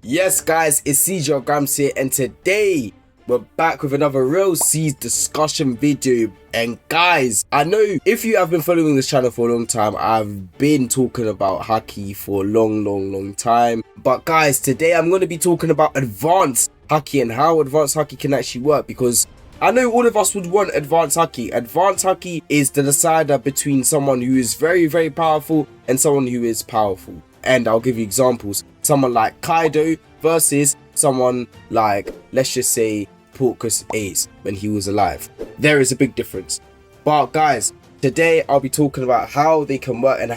Yes guys, it's CJ Grams here, and today we're back with another Real C's discussion video. And guys, I know if you have been following this channel for a long time, I've been talking about Haki for a long time. But guys, today I'm going to be talking about advanced Haki and how advanced Haki can actually work, because I know all of us would want advanced Haki. Advanced Haki is the decider between someone who is very powerful and someone who is powerful. And I'll give you examples. Someone like Kaido versus someone like, let's just say, Porcus Ace when he was alive. There is a big difference. But guys, today I'll be talking about how they can work and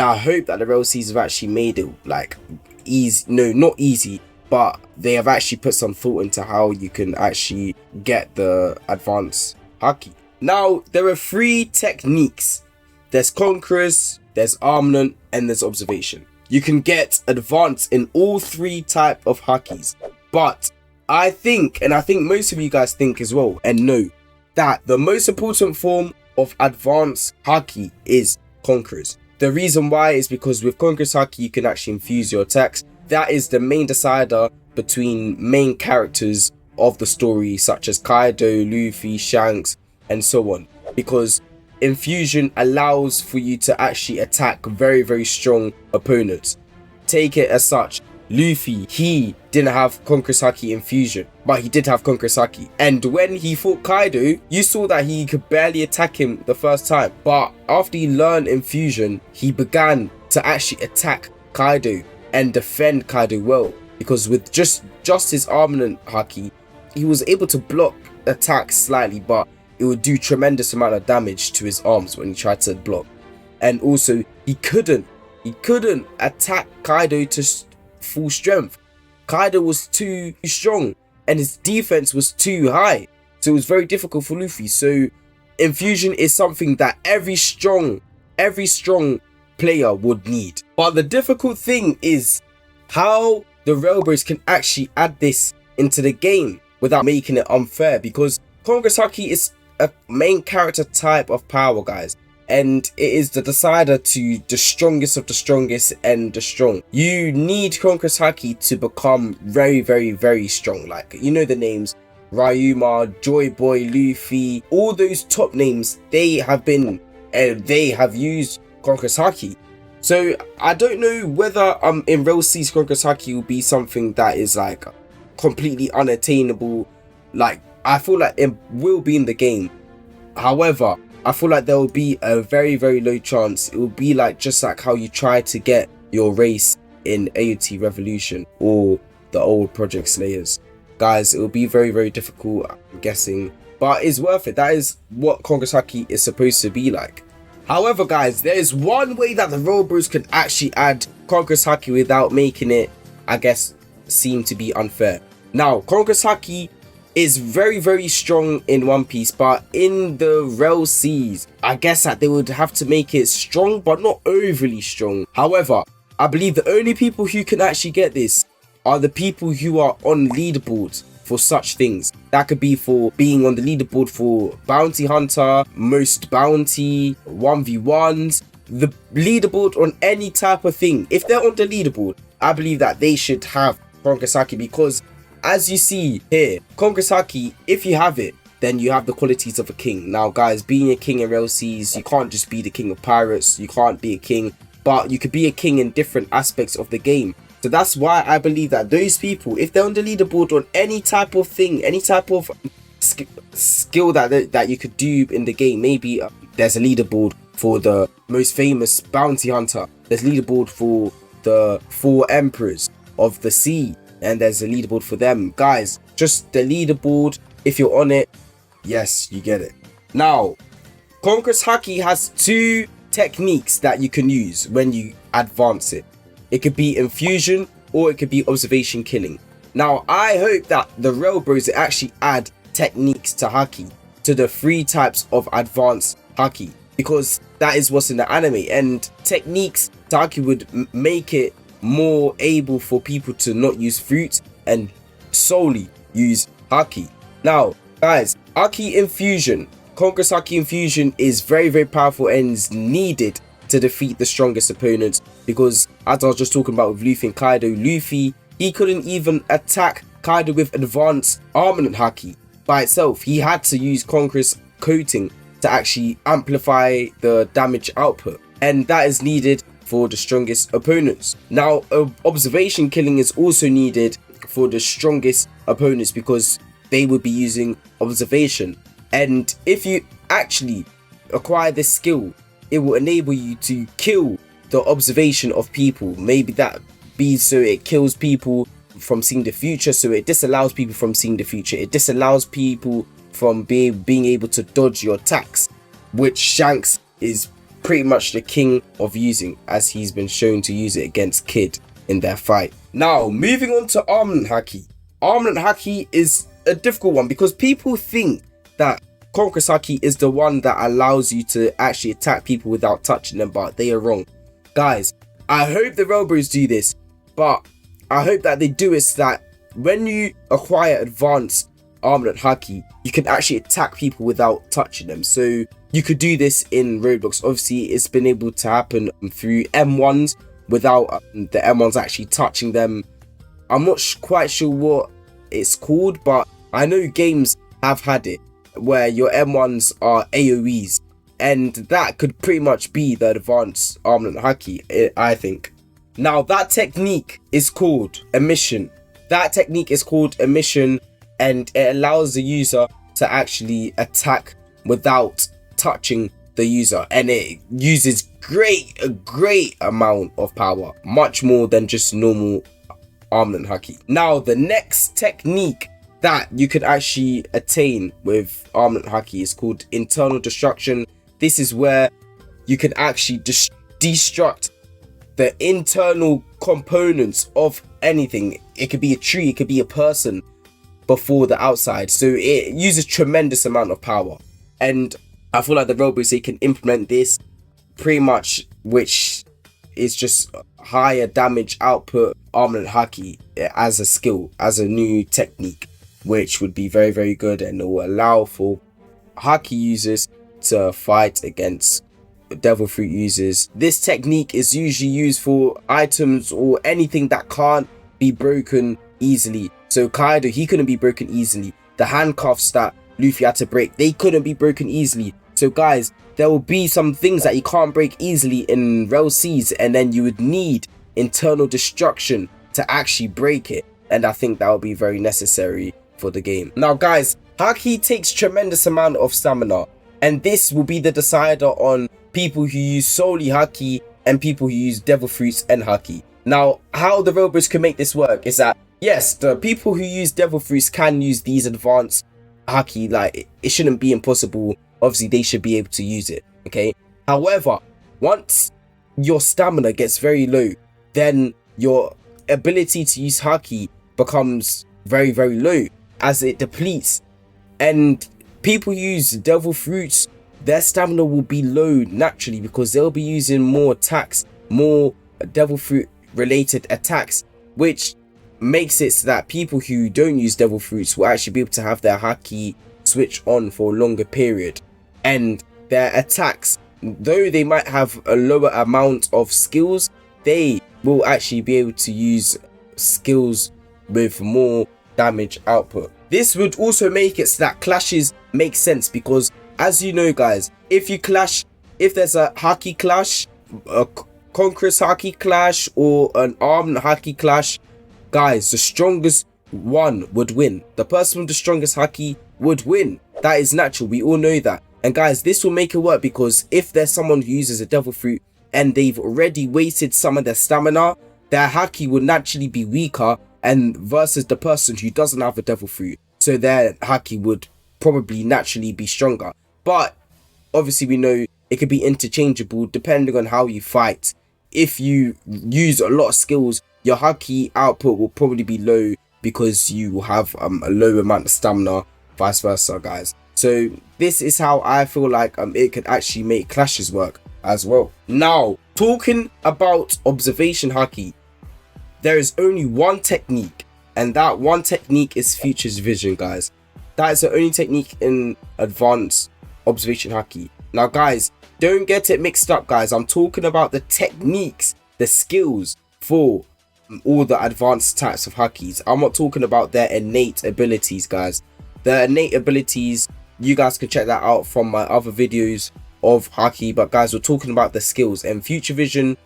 I hope that the Real C's have actually made it like easy. No, not easy, but they have actually put some thought into how you can actually get the advanced Haki. Now, there are 3 techniques. There's Conquerors, there's Armament, and there's Observation. You can get advanced in all 3 type of Hakis. But I think, and I think most of you guys think as well and know, that the most important form of advanced Haki is Conquerors. The reason why is because with Conquerors Haki you can actually infuse your attacks. That is the main decider between main characters of the story, such as Kaido, Luffy, Shanks, and so on. Because infusion allows for you to actually attack very strong opponents. Take it as such, Luffy, he didn't have Conquerors Haki infusion, but he did have Conquerors Haki. And when he fought Kaido, you saw that he could barely attack him the first time. But after he learned infusion, he began to actually attack Kaido and defend Kaido well. Because with just his Armament Haki, he was able to block attacks slightly, but it would do tremendous amount of damage to his arms when he tried to block. And also, he couldn't attack Kaido to full strength. Kaido was too strong and his defense was too high, so it was very difficult for Luffy. So infusion is something that every strong player would need. But the difficult thing is how the Railbros can actually add this into the game without making it unfair, because Conquerors Haki is a main character type of power, guys, and it is the decider to the strongest of the strongest and the strong. You need Conquerors Haki to become very strong. Like, you know the names Ryuma, Joy Boy, Luffy, all those top names, they have used Conquerors Haki. So I don't know whether in Real C's Conquerors Haki will be something that is like completely unattainable. Like, I feel like it will be in the game. However, I feel like there will be a very low chance. It will be like just like how you try to get your race in AOT Revolution or the old Project Slayers. Guys, it will be very difficult, I'm guessing, but it's worth it. That is what Conquerors Haki is supposed to be like. However, guys, there is one way that the Railbros can actually add Conquerors Haki without making it, I guess, seem to be unfair. Now, Conquerors Haki is very strong in One Piece, but in the Real C's, I guess that they would have to make it strong but not overly strong. However, I believe the only people who can actually get this are the people who are on leaderboards for such things. That could be for being on the leaderboard for Bounty Hunter, Most Bounty, 1v1s, the leaderboard on any type of thing. If they're on the leaderboard, I believe that they should have Conquerors Haki, because as you see here, Conquerors Haki, if you have it, then you have the qualities of a king. Now guys, being a king in Real C's, you can't just be the king of pirates, you can't be a king, but you could be a king in different aspects of the game. So that's why I believe that those people, if they're on the leaderboard on any type of thing, any type of skill that you could do in the game, maybe there's a leaderboard for the most famous bounty hunter, there's a leaderboard for the 4 emperors of the sea, and there's a leaderboard for them. Guys, just the leaderboard, if you're on it, yes, you get it. Now, Conquerors Haki has 2 techniques that you can use when you advance it. It could be infusion or it could be observation killing. Now, I hope that the Railbros actually add techniques to Haki, to the 3 types of advanced Haki, because that is what's in the anime, and techniques to Haki would make it more able for people to not use fruit and solely use Haki. Now guys, Haki infusion, Conquerors Haki infusion is very powerful and is needed to defeat the strongest opponents, because as I was just talking about with Luffy and Kaido, Luffy he couldn't even attack Kaido with advanced armament Haki by itself. He had to use Conqueror's coating to actually amplify the damage output, and that is needed for the strongest opponents. Now, observation killing is also needed for the strongest opponents because they would be using observation, and if you actually acquire this skill, it will enable you to kill the observation of people. Maybe that be so it kills people from seeing the future, so it disallows people from seeing the future. It disallows people from being able to dodge your attacks, which Shanks is pretty much the king of using, as he's been shown to use it against Kid in their fight. Now, moving on to Armament Haki. Armament Haki is a difficult one because people think that Conqueror's Haki is the one that allows you to actually attack people without touching them, but they are wrong. Guys, I hope the RELL Bros do this, but I hope that they do is that when you acquire advanced Armament Haki, you can actually attack people without touching them. So you could do this in Roblox. Obviously, it's been able to happen through M1s without the M1s actually touching them. I'm not quite sure what it's called, but I know games have had it where your M1s are AoEs, and that could pretty much be the advanced Armament Haki, I think. Now, that technique is called emission. That technique is called emission, and it allows the user to actually attack without touching the user, and it uses a great amount of power, much more than just normal Armament Haki. Now, the next technique that you could actually attain with Armament Haki is called internal destruction. This is where you can actually destruct the internal components of anything. It could be a tree, it could be a person, before the outside. So it uses tremendous amount of power, and I feel like the RELL Bros, they can implement this pretty much, which is just higher damage output Armament Haki as a skill, as a new technique, which would be very, very good, and it will allow for Haki users to fight against Devil Fruit users. This technique is usually used for items or anything that can't be broken easily. So Kaido, he couldn't be broken easily. The handcuffs that Luffy had to break, they couldn't be broken easily. So guys, there will be some things that you can't break easily in RELL Seas, and then you would need internal destruction to actually break it, and I think that will be very necessary for the game. Now guys, Haki takes tremendous amount of stamina, and this will be the decider on people who use solely Haki and people who use Devil Fruits and Haki. Now, how the RELL Bros can make this work is that, yes, the people who use Devil Fruits can use these advanced Haki. Like, it shouldn't be impossible. Obviously, they should be able to use it, okay? However, once your stamina gets very low, then your ability to use Haki becomes very, very low as it depletes. And people who use Devil Fruits, their stamina will be low naturally because they'll be using more attacks, more Devil Fruit related attacks, which makes it so that people who don't use Devil Fruits will actually be able to have their Haki switch on for a longer period, and their attacks, though they might have a lower amount of skills, they will actually be able to use skills with more damage output. This would also make it so that clashes make sense, because as you know guys, if you clash, if there's a Haki clash, a Conqueror's Haki clash, or an Armament Haki clash, guys, the strongest one would win. The person with the strongest Haki would win. That is natural, we all know that. And guys, this will make it work because if there's someone who uses a Devil Fruit and they've already wasted some of their stamina, their Haki would naturally be weaker, and versus the person who doesn't have a Devil Fruit, so their Haki would probably naturally be stronger. But obviously we know it could be interchangeable depending on how you fight. If you use a lot of skills, your Haki output will probably be low because you will have a low amount of stamina, vice versa guys. So this is how I feel like it could actually make clashes work as well. Now, talking about observation Haki, there is only one technique, and that one technique is Future's Vision, guys. That is the only technique in advanced observation Haki. Now guys, don't get it mixed up guys, I'm talking about the techniques, the skills for all the advanced types of Hakis. I'm not talking about their innate abilities, guys. Their innate abilities, you guys can check that out from my other videos of Haki. But guys, we're talking about the skills and future vision.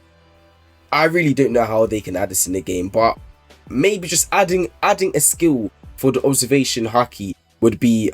I really don't know how they can add this in the game, but maybe just adding a skill for the observation Haki will be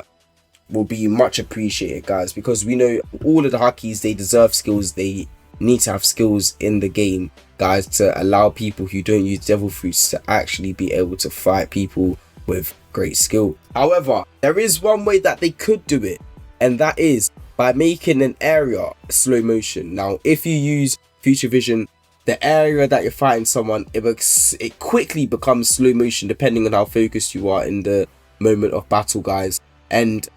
much appreciated, guys, because we know all of the Hakis, they deserve skills. They need to have skills in the game, guys, to allow people who don't use devil fruits to actually be able to fight people with great skill. However, there is one way that they could do it, and that is by making an area slow motion. Now, if you use future vision, the area that you're fighting someone, it quickly becomes slow motion depending on how focused you are in the moment of battle, guys. And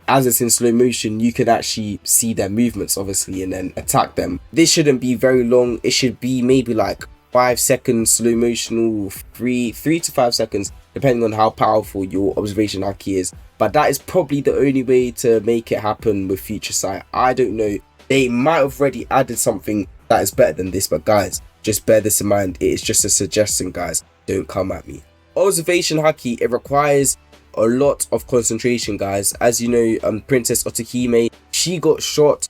as it's in slow motion, you can actually see their movements, obviously, and then attack them. This shouldn't be very long. It should be maybe like 5 seconds slow motion, or 3 to 5 seconds, depending on how powerful your observation Haki is. But that is probably the only way to make it happen with future sight. I don't know. They might have already added something that is better than this, but guys, just bear this in mind. It is just a suggestion, guys. Don't come at me. Observation Haki, it requires a lot of concentration, guys. As you know, Princess Otohime, she got shot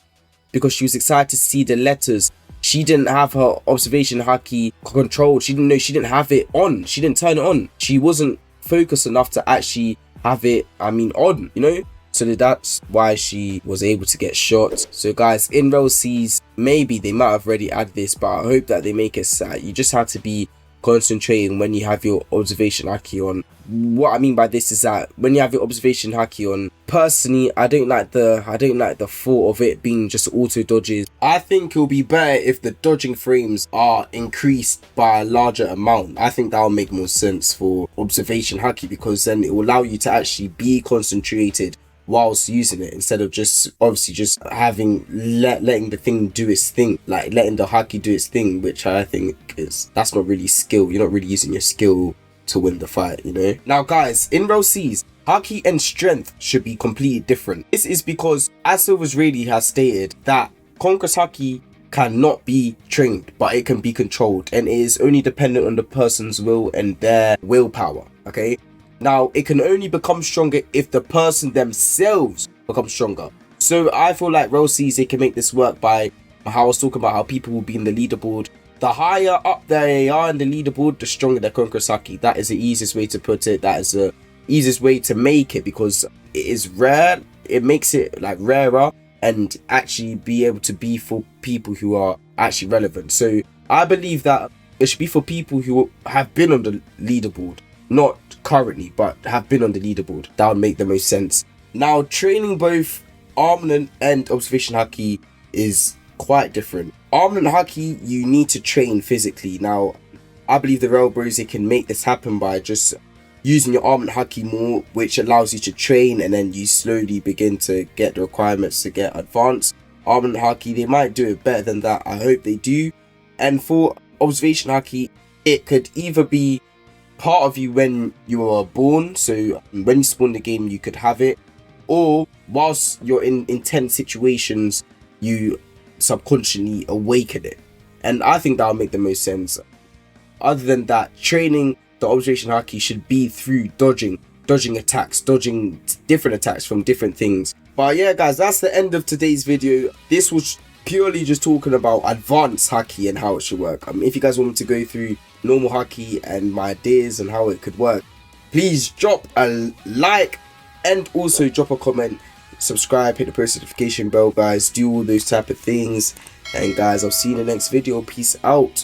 because she was excited to see the letters. She didn't have her observation Haki controlled. She didn't have it on. She didn't turn it on. She wasn't focused enough to actually have it, on, you know. So that's why she was able to get shot. So guys, in RELL Seas, maybe they might have already added this, but I hope that they make it sad. You just have to be concentrating when you have your observation Haki on. What I mean by this is that when you have your observation Haki on, personally, I don't like the thought of it being just auto dodges. I think it'll be better if the dodging frames are increased by a larger amount. I think that'll make more sense for observation Haki, because then it will allow you to actually be concentrated whilst using it, instead of just obviously just having letting the thing do its thing, like letting the Haki do its thing, which I think that's not really skill. You're not really using your skill to win the fight, you know. Now guys, in RELL Seas, Haki and strength should be completely different. This is because, as Silver's really has stated, that Conqueror's Haki cannot be trained, but it can be controlled, and it is only dependent on the person's will and their willpower. Okay, now it can only become stronger if the person themselves becomes stronger. So I feel like RELL Seas, they can make this work by how I was talking about how people will be in the leaderboard. The higher up they are in the leaderboard, the stronger their Conqueror's Haki. That is the easiest way to put it. That is the easiest way to make it, because it is rare. It makes it like rarer and actually be able to be for people who are actually relevant. So I believe that it should be for people who have been on the leaderboard, not currently, but have been on the leaderboard. That would make the most sense. Now, training both Armament and Observation Haki is quite different. Armament Haki, you need to train physically. Now, I believe the RELL Bros, they can make this happen by just using your Armament Haki more, which allows you to train, and then you slowly begin to get the requirements to get advanced. Armament Haki, they might do it better than that. I hope they do. And for Observation Haki, it could either be part of you when you were born, so when you spawn the game you could have it, or whilst you're in intense situations you subconsciously awaken it. And I think that'll make the most sense. Other than that, training the Observation Haki should be through dodging attacks, dodging different attacks from different things. But yeah guys, that's the end of today's video. This was purely just talking about advanced Haki and how it should work. If you guys want me to go through normal Haki and my ideas and how it could work, please drop a like and also drop a comment, subscribe, hit the post notification bell, guys. Do all those type of things. And guys, I'll see you in the next video. Peace out.